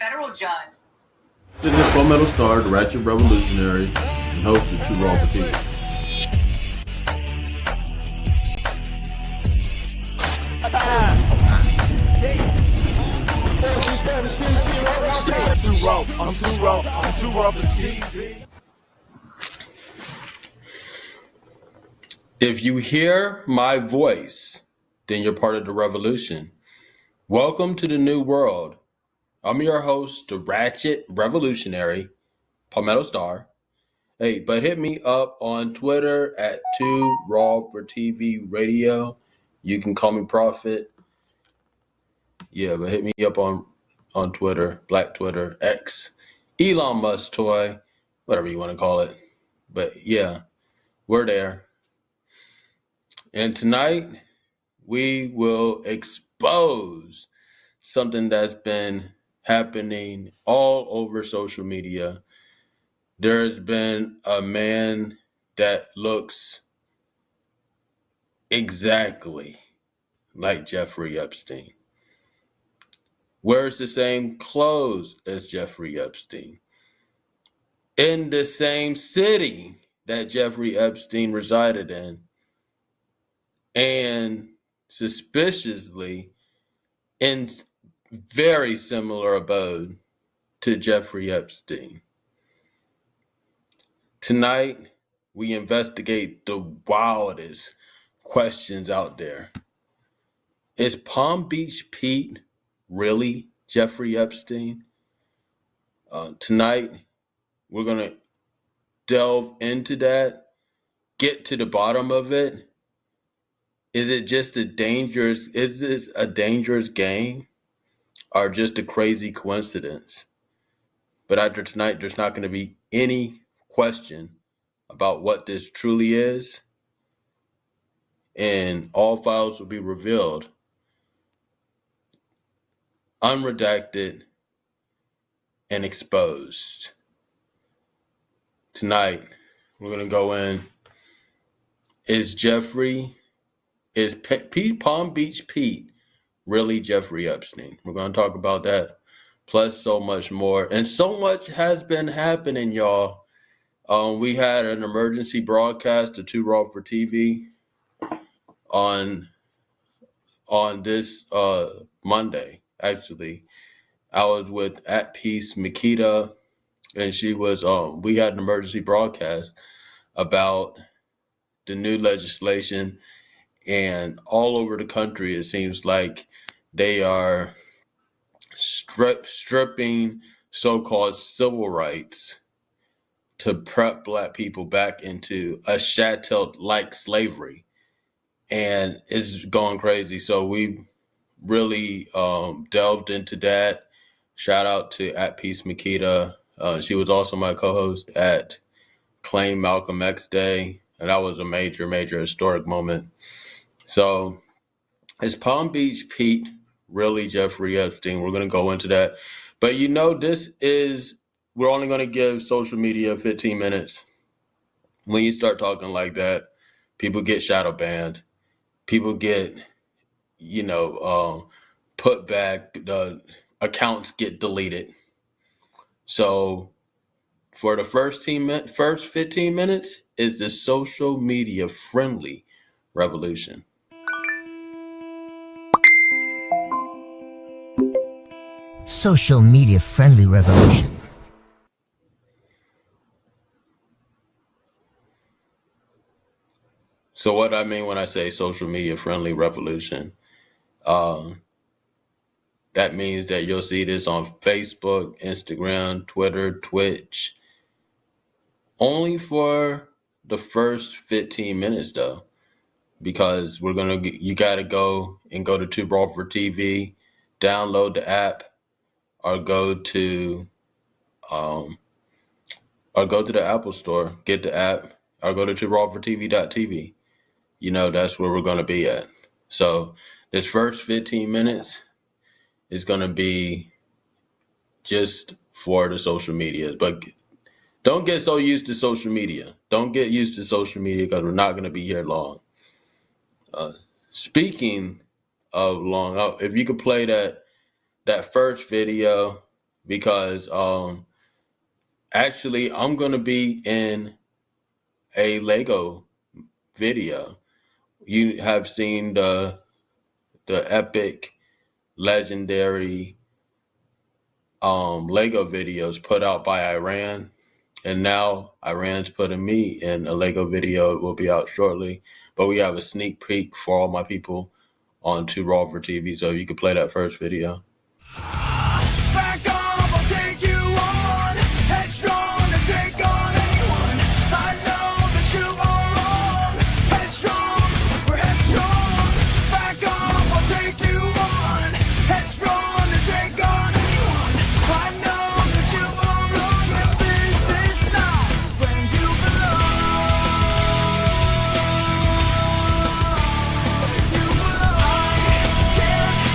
federal judge. This is Palmetto Star, the Ratchet Revolutionary, and host of Too Raw for TV. I'm too raw for TV. If you hear my voice, then you're part of the revolution. Welcome to the new world. I'm your host, the Ratchet Revolutionary, Palmetto Star. Hey, but hit me up on Twitter at 2Raw4TV Radio. You can call me Prophet. Yeah, but hit me up on Twitter, Black Twitter, X, Elon Musk toy, whatever you want to call it. But yeah, we're there. And tonight, we will expose something that's been happening all over social media. There's been a man that looks exactly like Jeffrey Epstein. Wears the same clothes as Jeffrey Epstein. In the same city that Jeffrey Epstein resided in. And suspiciously in very similar abode to Jeffrey Epstein. Tonight, we investigate the wildest questions out there. Is Palm Beach Pete really Jeffrey Epstein? Tonight, we're going to delve into that, get to the bottom of it. Is this a dangerous game or just a crazy coincidence? But after tonight, there's not going to be any question about what this truly is. And all files will be revealed, unredacted, and exposed. Tonight, we're going to go in. Is Palm Beach Pete really Jeffrey Epstein? We're going to talk about that, plus so much more. And so much has been happening, y'all. We had an emergency broadcast of Too Raw for TV on this Monday, actually. I was with at Peace Makita, and she was we had an emergency broadcast about the new legislation. And all over the country, it seems like they are stripping so-called civil rights to prep Black people back into a chattel-like slavery. And it's going crazy. So we really delved into that. Shout out to at Peace Makita. She was also my co-host at Claim Malcolm X Day. And that was a major, major historic moment. So, is Palm Beach Pete really Jeffrey Epstein? We're going to go into that. But we're only going to give social media 15 minutes. When you start talking like that, people get shadow banned. People get, put back. The accounts get deleted. So, for the first 15 minutes is the social media friendly revolution. Social media friendly revolution. So what I mean when I say social media friendly revolution, that means that you'll see this on Facebook, Instagram, Twitter, Twitch, only for the first 15 minutes though, because you got to go to Too Raw for TV, download the app, or go to the Apple Store, get the app, or go to 2raw4tv.tv. That's where we're going to be at. So this first 15 minutes is going to be just for the social media. But don't get so used to social media. Don't get used to social media because we're not going to be here long. Speaking of long, if you could play that first video because actually I'm gonna be in a Lego video. You have seen the epic, legendary Lego videos put out by Iran, and now Iran's putting me in a Lego video. It will be out shortly, but we have a sneak peek for all my people on Two Raw for TV. So you can play that first video. Back off, I'll take you on. Headstrong to take on anyone. I know that you are wrong. Headstrong, we're headstrong. Back off, I'll take you on. Headstrong to take on anyone. I know that you are wrong, and this is not where you belong. You belong. Can't feel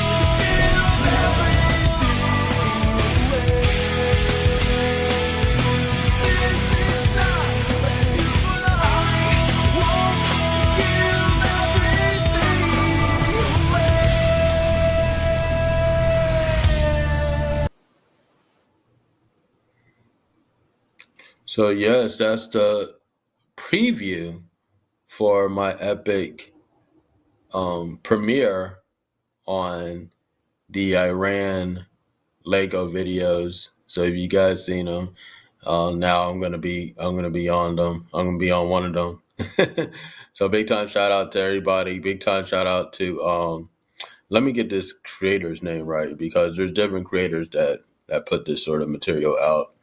So yes, that's the preview for my epic premiere on the Iran Lego videos. So if you guys seen them, now I'm gonna be on them. I'm gonna be on one of them. So big time shout out to everybody. Big time shout out to let me get this creator's name right, because there's different creators that put this sort of material out.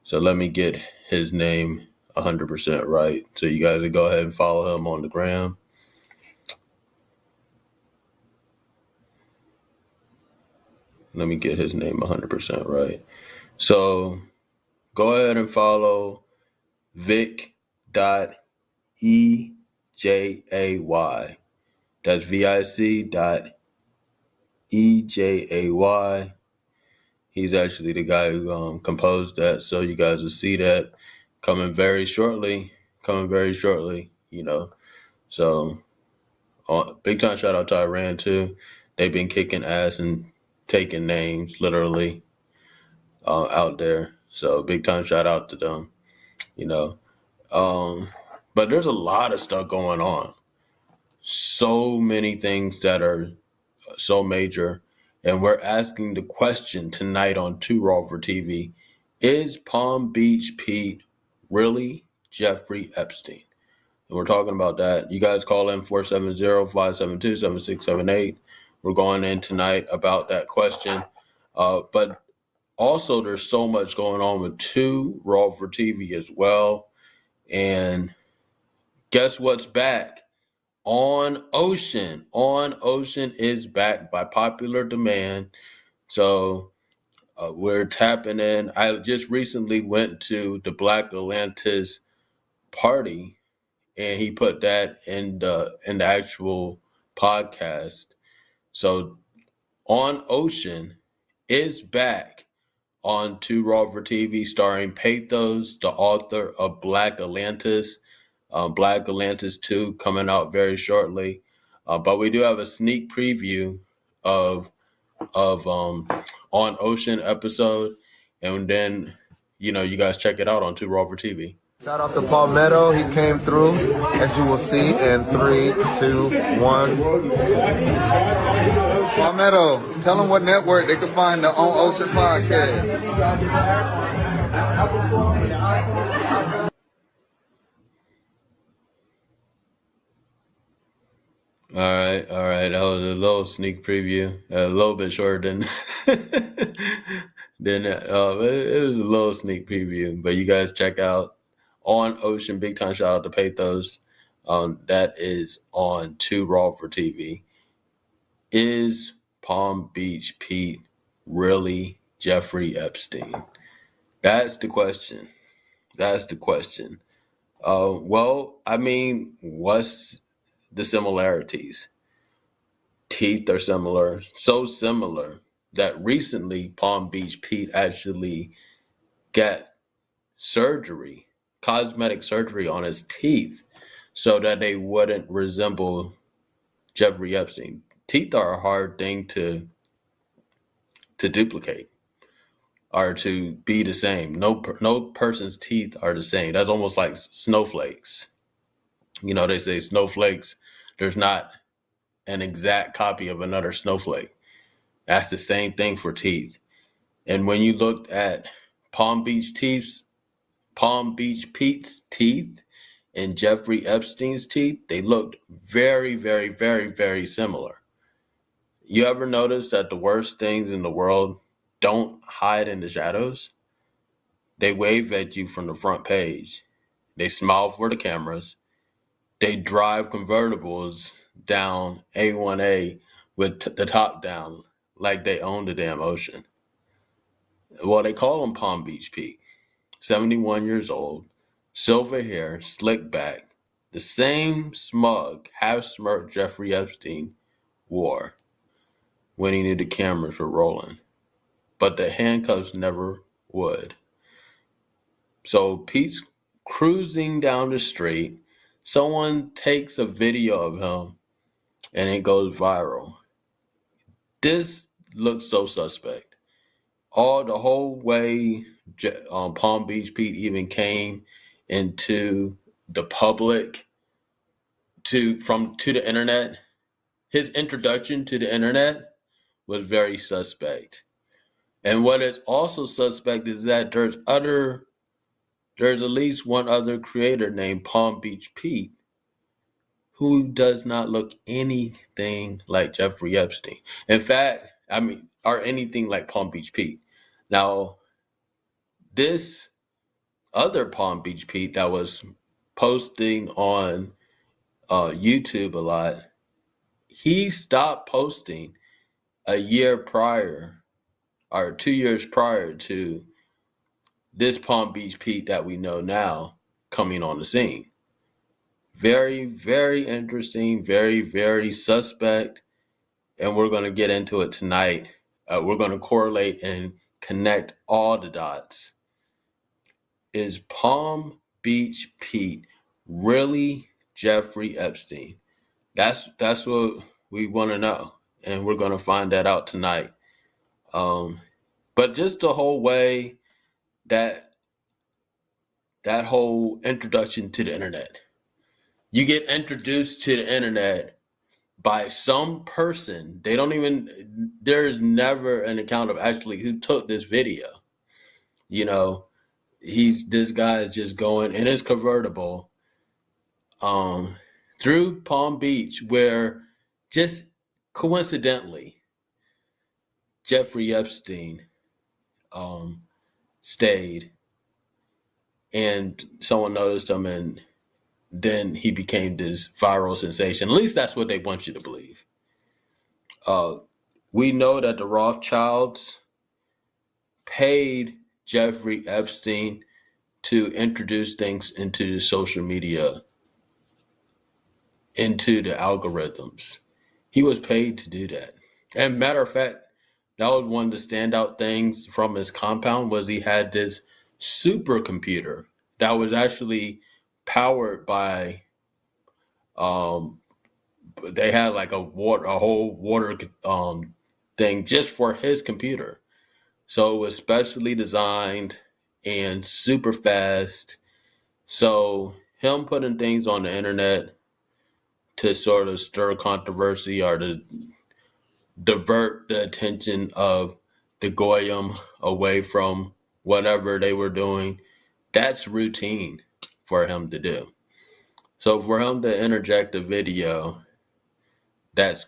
So let me get his name 100% right. So you guys can go ahead and follow him on the gram. Let me get his name 100% right. So go ahead and follow Vic.EJAY. That's VIC.EJAY. He's actually the guy who composed that. So you guys will see that coming very shortly. You know. So big time shout out to Iran too. They've been kicking ass and taking names literally out there. So big time shout out to them. You know. But there's a lot of stuff going on. So many things that are so major. And we're asking the question tonight on Two Raw for TV. Is Palm Beach Pete really Jeffrey Epstein? And we're talking about that. You guys call in 470-572-7678. We're going in tonight about that question. But also there's so much going on with Two Raw for TV as well. And guess what's back? On Ocean. On Ocean is back by popular demand. So we're tapping in. I just recently went to the Black Atlantis party, and he put that in the actual podcast. So On Ocean is back on Two Raw for TV, starring Pathos, the author of Black Atlantis. Black Atlantis 2 coming out very shortly. But we do have a sneak preview of On Ocean episode. And then, you guys check it out on Two Raw for TV. Shout out to Palmetto. He came through, as you will see in 3, 2, 1. Palmetto, tell them what network they can find the On Ocean podcast. All right. That was a little sneak preview, a little bit shorter than it was a little sneak preview. But you guys check out On Ocean. Big time shout out to Pathos. That is on Two Raw for TV. Is Palm Beach Pete really Jeffrey Epstein? That's the question. Well, I mean, what's the similarities? Teeth are similar, so similar that recently Palm Beach Pete actually got surgery, cosmetic surgery on his teeth so that they wouldn't resemble Jeffrey Epstein. Teeth are a hard thing to duplicate. are to be the same. No person's teeth are the same. That's almost like snowflakes. They say snowflakes, there's not an exact copy of another snowflake. That's the same thing for teeth. And when you looked at Palm Beach Pete's teeth and Jeffrey Epstein's teeth, they looked very, very, very, very similar. You ever notice that the worst things in the world don't hide in the shadows? They wave at you from the front page. They smile for the cameras. They drive convertibles down A1A with the top down like they own the damn ocean. Well, they call him Palm Beach Pete. 71 years old, silver hair, slick back, the same smug, half-smirked Jeffrey Epstein wore when he knew the cameras were rolling. But the handcuffs never would. So Pete's cruising down the street. Someone takes a video of him and it goes viral. This looks so suspect. The whole way Palm Beach Pete even came into the public to the internet, his introduction to the internet was very suspect. And what is also suspect is that there's at least one other creator named Palm Beach Pete who does not look anything like Jeffrey Epstein. In fact, or anything like Palm Beach Pete. Now, this other Palm Beach Pete that was posting on YouTube a lot, he stopped posting a year prior or 2 years prior to this Palm Beach Pete that we know now coming on the scene. Very, very interesting, very, very suspect. And we're going to get into it tonight. We're going to correlate and connect all the dots. Is Palm Beach Pete really Jeffrey Epstein? That's what we want to know. And we're going to find that out tonight. But just the whole way that whole introduction to the internet. You get introduced to the internet by some person. There's never an account of actually who took this video. This guy is just going in his convertible through Palm Beach, where just coincidentally Jeffrey Epstein stayed, and someone noticed him, and then he became this viral sensation. At least that's what they want you to believe. We know that the Rothschilds paid Jeffrey Epstein to introduce things into social media, into the algorithms. He was paid to do that. And matter of fact, that was one of the standout things from his compound was he had this supercomputer that was actually powered by they had like a whole water thing just for his computer. So it was specially designed and super fast. So him putting things on the internet to sort of stir controversy or to divert the attention of the Goyim away from whatever they were doing, that's routine for him to do. So for him to interject a video that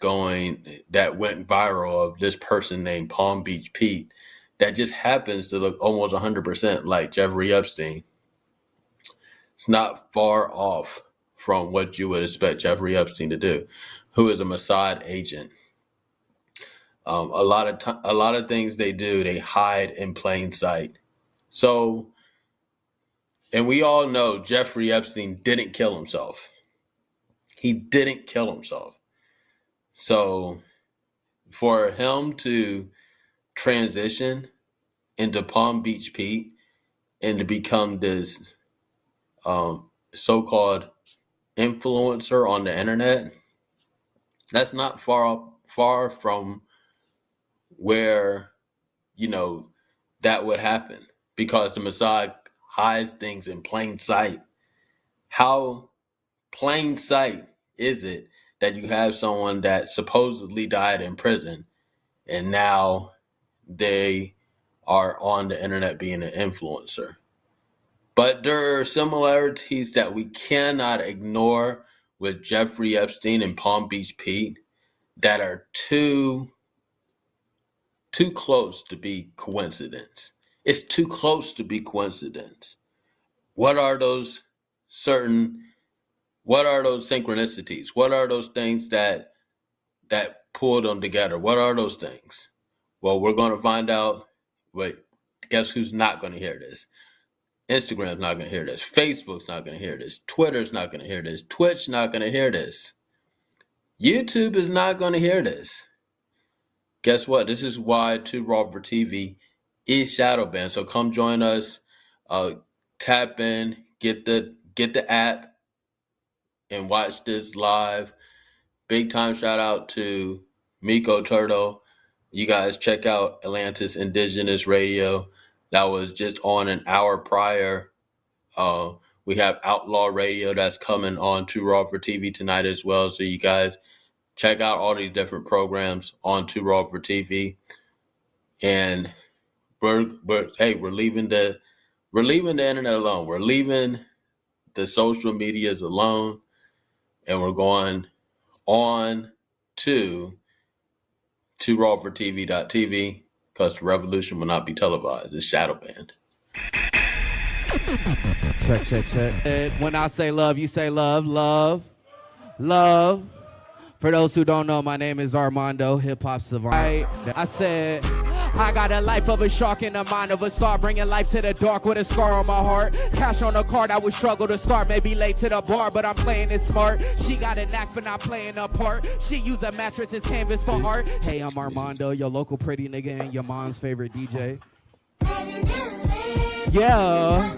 went viral of this person named Palm Beach Pete that just happens to look almost 100% like Jeffrey Epstein, it's not far off from what you would expect Jeffrey Epstein to do, who is a Mossad agent. A lot of things they do, they hide in plain sight. So, and we all know Jeffrey Epstein didn't kill himself. He didn't kill himself. So for him to transition into Palm Beach Pete and to become this so-called influencer on the internet, that's not far from where, that would happen because the Mossad hides things in plain sight. How plain sight is it that you have someone that supposedly died in prison and now they are on the internet being an influencer? But there are similarities that we cannot ignore with Jeffrey Epstein and Palm Beach Pete that are too close to be coincidence. It's too close to be coincidence. What are those synchronicities? What are those things that pull them together? What are those things? Well, we're going to find out. Wait, guess who's not going to hear this? Instagram's not going to hear this. Facebook's not going to hear this. Twitter's not going to hear this. Twitch's not going to hear this. YouTube is not going to hear this. Guess what? This is why Too Raw for TV is shadow banned. So come join us. Tap in, get the app, and watch this live. Big time shout out to Miko Turtle. You guys check out Atlantis Indigenous Radio. That was just on an hour prior. We have Outlaw Radio that's coming on Too Raw for TV tonight as well. So you guys check out all these different programs on Too Raw for TV. And we're leaving the internet alone. We're leaving the social medias alone, and we're going on to TooRawForTV.tv because the revolution will not be televised. It's shadow banned. Check. When I say love, you say love. For those who don't know, my name is Armando, hip-hop savant. I said, I got a life of a shark in the mind of a star, bringing life to the dark with a scar on my heart. Cash on the card, I would struggle to start, maybe late to the bar, but I'm playing it smart. She got a knack for not playing a part. She use a mattress as canvas for art. Hey, I'm Armando, your local pretty nigga and your mom's favorite DJ. Yeah.